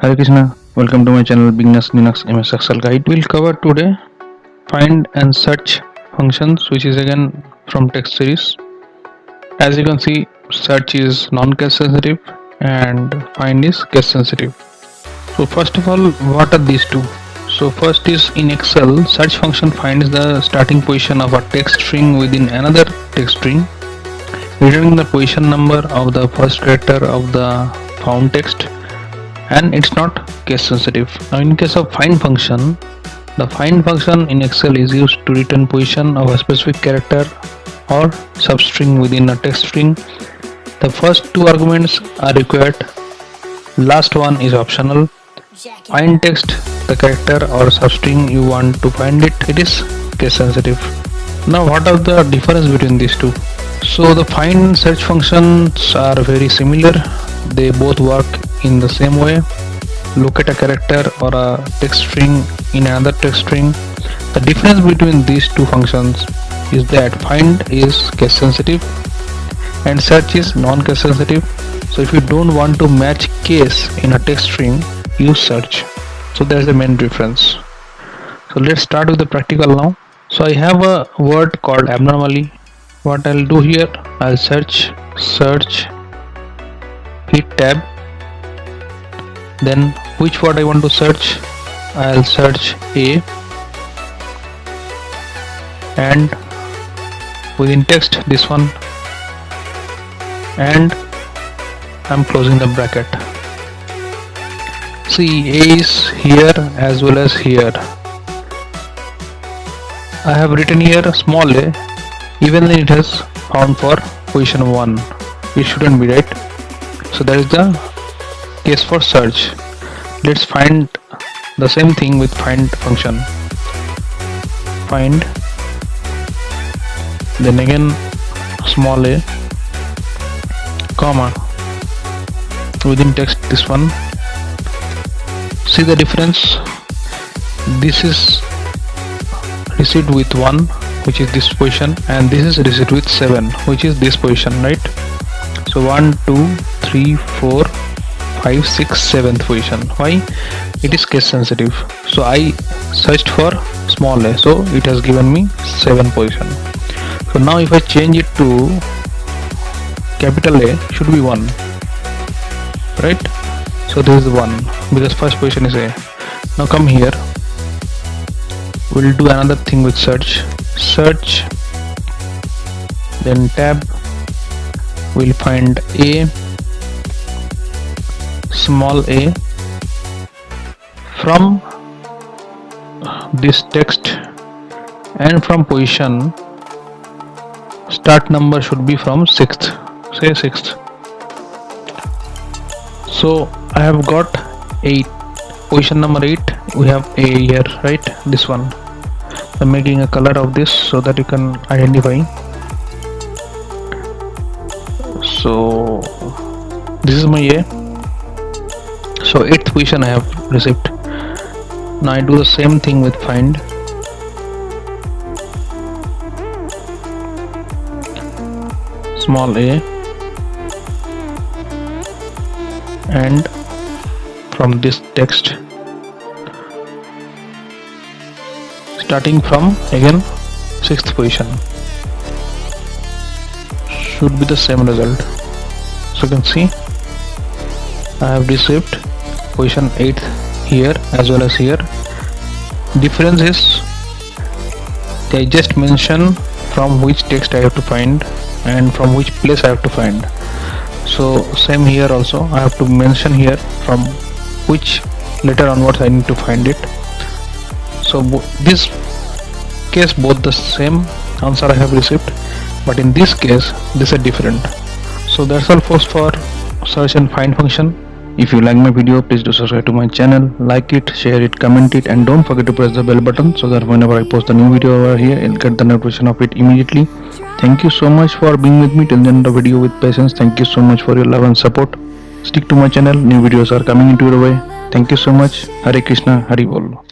Hare Krishna, welcome to my channel Beginners Linux MS Excel Guide. We'll cover today find and search functions, which is again from text series. As you can see, search is non-case sensitive and find is case sensitive. So first of all, what are these two? So first is in Excel, search function finds the starting position of a text string within another text string, returning the position number of the first character of the found text, and it's not case sensitive. Now in case of find function, the find function in Excel is used to return position of a specific character or substring within a text string. The first two arguments are required, last one is optional. Find text, the character or substring you want to find it is case sensitive. Now what are the difference between these two? So the find and search functions are very similar. They both work in the same way. Locate a character or a text string in another text string. The difference between these two functions is that find is case sensitive and search is non-case sensitive. So if you don't want to match case in a text string, use search. So there's the main difference. So let's start with the practical now. So I have a word called abnormally. What I'll do here, I'll search, hit tab, then which word I want to search, I'll search A, and within text this one, and I'm closing the bracket. See, A is here as well as here. I have written here small a, even though it has found for position 1. It shouldn't be, right? So that is the case for search. Let's find the same thing with find function. Find, then again small a, comma, within text this one. See the difference? This is received with 1, which is this position, and this is received with 7, which is this position, right? So 1, 2, 3, 4, 5, 6, 7th position. Why? It is case sensitive. So I searched for small a, so it has given me 7 position. So now if I change it to capital A, should be 1, right? So this is 1 because first position is A. Now come here, we'll do another thing with search. Search, then tab, we'll find A, small a, from this text, and from position start number should be from 6th, say 6th. So I have got 8, position number 8, we have A here, right? This one. I'm making a color of this so that you can identify. So this is my A. So 8th position I have received. Now I do the same thing with find. Small a, and from this text starting from again 6th position should be the same result. So you can see I have received position 8th here as well as here. Difference is they just mention from which text I have to find and from which place I have to find. So same here also, I have to mention here from which letter onwards I need to find it. So this case both the same answer I have received, but in this case this is different. So that's all for search and find function. If you like my video, please do subscribe to my channel, like it, share it, comment it, and don't forget to press the bell button so that whenever I post a new video over here, you'll get the notification of it immediately. Thank you so much for being with me till the end of the video with patience. Thank you so much for your love and support. Stick to my channel, new videos are coming into your way. Thank you so much. Hare Krishna, Hari Bol.